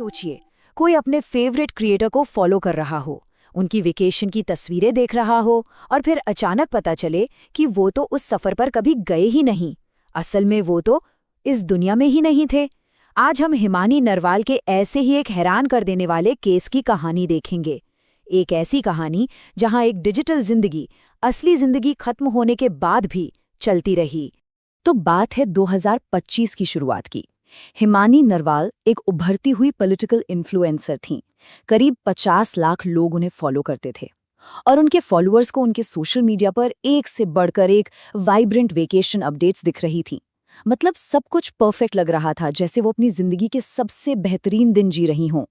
सोचिए, कोई अपने फेवरेट क्रिएटर को फॉलो कर रहा हो, उनकी वेकेशन की तस्वीरें देख रहा हो और फिर अचानक पता चले कि वो तो उस सफर पर कभी गए ही नहीं। असल में वो तो इस दुनिया में ही नहीं थे। आज हम हिमानी नरवाल के ऐसे ही एक हैरान कर देने वाले केस की कहानी देखेंगे। एक ऐसी कहानी जहां एक डिजिटल जिंदगी असली जिंदगी खत्म होने के बाद भी चलती रही। तो बात है 2025 की शुरुआत की। हिमानी नरवाल एक उभरती हुई पॉलिटिकल इन्फ्लुएंसर थीं। करीब 50 लाख लोग उन्हें फॉलो करते थे और उनके फॉलोअर्स को उनके सोशल मीडिया पर एक से बढ़कर एक वाइब्रेंट वेकेशन अपडेट्स दिख रही थीं। मतलब सब कुछ परफेक्ट लग रहा था, जैसे वो अपनी जिंदगी के सबसे बेहतरीन दिन जी रही हों।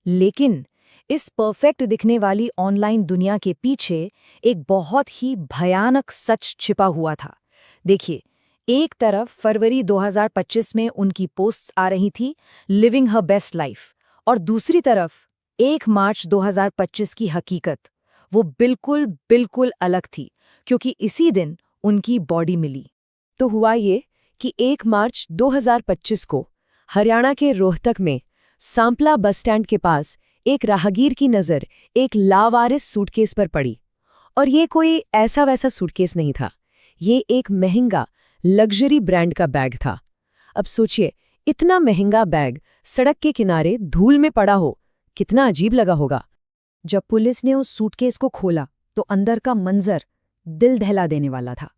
लेकिन इस परफेक्ट दिखने वाली ऑनलाइन दुनिया के पीछे एक बहुत ही भयानक सच छिपा हुआ था। देखिए, एक तरफ फरवरी 2025 में उनकी पोस्ट्स आ रही थी, लिविंग हर बेस्ट लाइफ, और दूसरी तरफ 1 मार्च 2025 की हकीकत, वो बिल्कुल बिल्कुल अलग थी, क्योंकि इसी दिन उनकी बॉडी मिली। तो हुआ ये कि 1 मार्च 2025 को हरियाणा के रोहतक में सांपला बस स्टैंड के पास एक राहगीर की नज़र एक लावारिस सूटकेस पर पड़ी। और ये कोई ऐसा वैसा सूटकेस नहीं था, ये एक महंगा लग्जरी ब्रांड का बैग था। अब सोचिए, इतना महंगा बैग सड़क के किनारे धूल में पड़ा हो, कितना अजीब लगा होगा। जब पुलिस ने उस सूटकेस को खोला तो अंदर का मंजर दिल दहला देने वाला था।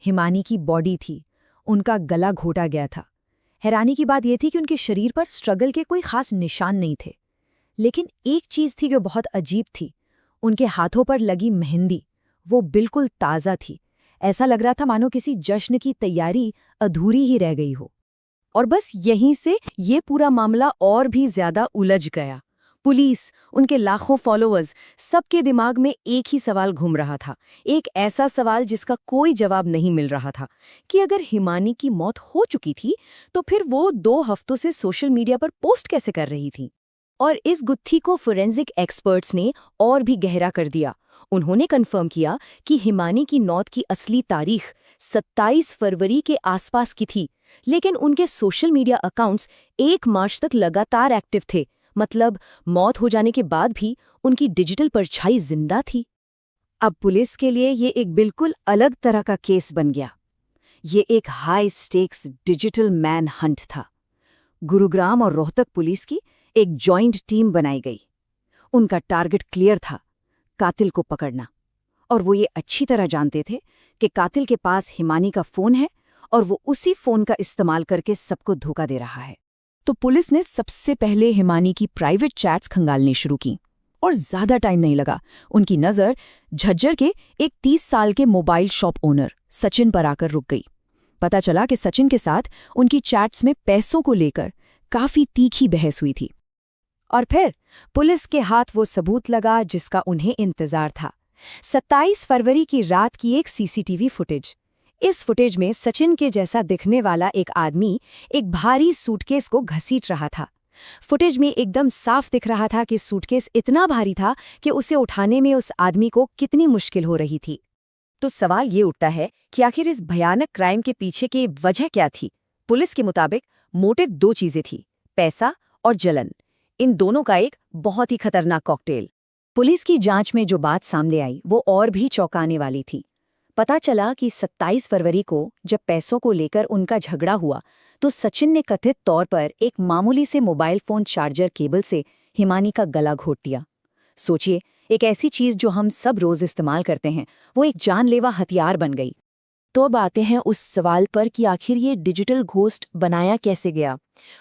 हिमानी की बॉडी थी, उनका गला घोटा गया था। हैरानी की बात यह थी कि उनके शरीर पर स्ट्रगल के कोई खास निशान नहीं थे। लेकिन एक चीज थी जो बहुत अजीब थी, उनके हाथों पर लगी मेहंदी, वो बिल्कुल ताज़ा थी। ऐसा लग रहा था मानो किसी जश्न की तैयारी अधूरी ही रह गई हो। और बस यहीं से ये पूरा मामला और भी ज्यादा उलझ गया। पुलिस, उनके लाखों फॉलोअर्स, सबके दिमाग में एक ही सवाल घूम रहा था। एक ऐसा सवाल जिसका कोई जवाब नहीं मिल रहा था कि अगर हिमानी की मौत हो चुकी थी तो फिर वो 2 हफ्तों से सोशल मीडिया पर पोस्ट कैसे कर रही थी। और इस गुत्थी को फोरेंसिक एक्सपर्ट्स ने और भी गहरा कर दिया। उन्होंने कंफर्म किया कि हिमानी की मौत की असली तारीख 27 फरवरी के आसपास की थी, लेकिन उनके सोशल मीडिया अकाउंट्स 1 मार्च तक लगातार एक्टिव थे। मतलब मौत हो जाने के बाद भी उनकी डिजिटल परछाई जिंदा थी। अब पुलिस के लिए ये एक बिल्कुल अलग तरह का केस बन गया। ये एक high stakes digital man Hunt था। गुरुग्राम और रोहतक पुलिस की एक जॉइंट टीम बनाई गई। उनका टारगेट क्लियर था, कातिल को पकड़ना। और वो ये अच्छी तरह जानते थे कि कातिल के पास हिमानी का फोन है और वो उसी फोन का इस्तेमाल करके सबको धोखा दे रहा है। तो पुलिस ने सबसे पहले हिमानी की प्राइवेट चैट्स खंगालनी शुरू की। और ज्यादा टाइम नहीं लगा, उनकी नज़र झज्जर के एक 30 साल के मोबाइल शॉप ओनर सचिन पर आकर रुक गई। पता चला कि सचिन के साथ उनकी चैट्स में पैसों को लेकर काफी तीखी बहस हुई थी। और फिर पुलिस के हाथ वो सबूत लगा जिसका उन्हें इंतजार था। 27 फरवरी की रात की एक सीसीटीवी फुटेज। इस फुटेज में सचिन के जैसा दिखने वाला एक आदमी एक भारी सूटकेस को घसीट रहा था। फुटेज में एकदम साफ दिख रहा था कि सूटकेस इतना भारी था कि उसे उठाने में उस आदमी को कितनी मुश्किल हो रही थी। तो सवाल ये उठता है कि आखिर इस भयानक क्राइम के पीछे की वजह क्या थी। पुलिस के मुताबिक मोटिव 2 चीजें थी, पैसा और जलन। इन दोनों का एक बहुत ही खतरनाक कॉकटेल। पुलिस की जांच में जो बात सामने आई वो और भी चौंकाने वाली थी। पता चला कि 27 फरवरी को जब पैसों को लेकर उनका झगड़ा हुआ तो सचिन ने कथित तौर पर एक मामूली से मोबाइल फोन चार्जर केबल से हिमानी का गला घोट दिया। सोचिए, एक ऐसी चीज जो हम सब रोज इस्तेमाल करते हैं, वो एक जानलेवा हथियार बन गई। तो अब आते हैं उस सवाल पर कि आखिर ये डिजिटल घोस्ट बनाया कैसे गया।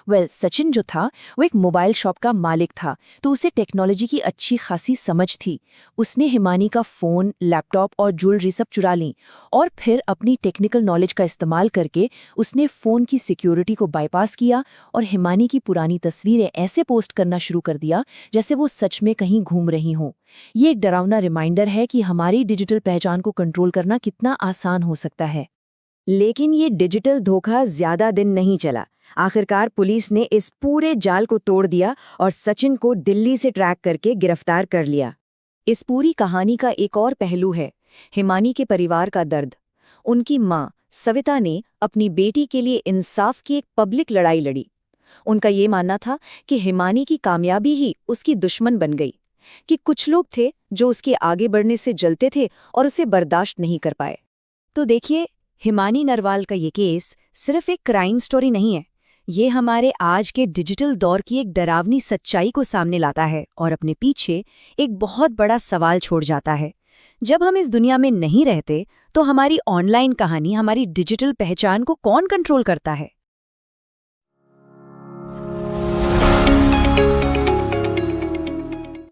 सचिन जो था वो एक मोबाइल शॉप का मालिक था, तो उसे टेक्नोलॉजी की अच्छी खासी समझ थी। उसने हिमानी का फ़ोन, लैपटॉप और ज्वेलरी सब चुरा ली और फिर अपनी टेक्निकल नॉलेज का इस्तेमाल करके उसने फ़ोन की सिक्योरिटी को बाईपास किया और हिमानी की पुरानी तस्वीरें ऐसे पोस्ट करना शुरू कर दिया जैसे वो सच में कहीं घूम रही हों। ये एक डरावना रिमाइंडर है कि हमारी डिजिटल पहचान को कंट्रोल करना कितना आसान हो सकता है। लेकिन ये डिजिटल धोखा ज्यादा दिन नहीं चला। आखिरकार पुलिस ने इस पूरे जाल को तोड़ दिया और सचिन को दिल्ली से ट्रैक करके गिरफ्तार कर लिया। इस पूरी कहानी का एक और पहलू है हिमानी के परिवार का दर्द। उनकी माँ सविता ने अपनी बेटी के लिए इंसाफ की एक पब्लिक लड़ाई लड़ी। उनका ये मानना था कि हिमानी की कामयाबी ही उसकी दुश्मन बन गई, कि कुछ लोग थे जो उसके आगे बढ़ने से जलते थे और उसे बर्दाश्त नहीं कर पाए। तो देखिए, हिमानी नरवाल का ये केस सिर्फ एक क्राइम स्टोरी नहीं है, ये हमारे आज के डिजिटल दौर की एक डरावनी सच्चाई को सामने लाता है और अपने पीछे एक बहुत बड़ा सवाल छोड़ जाता है। जब हम इस दुनिया में नहीं रहते तो हमारी ऑनलाइन कहानी, हमारी डिजिटल पहचान को कौन कंट्रोल करता है?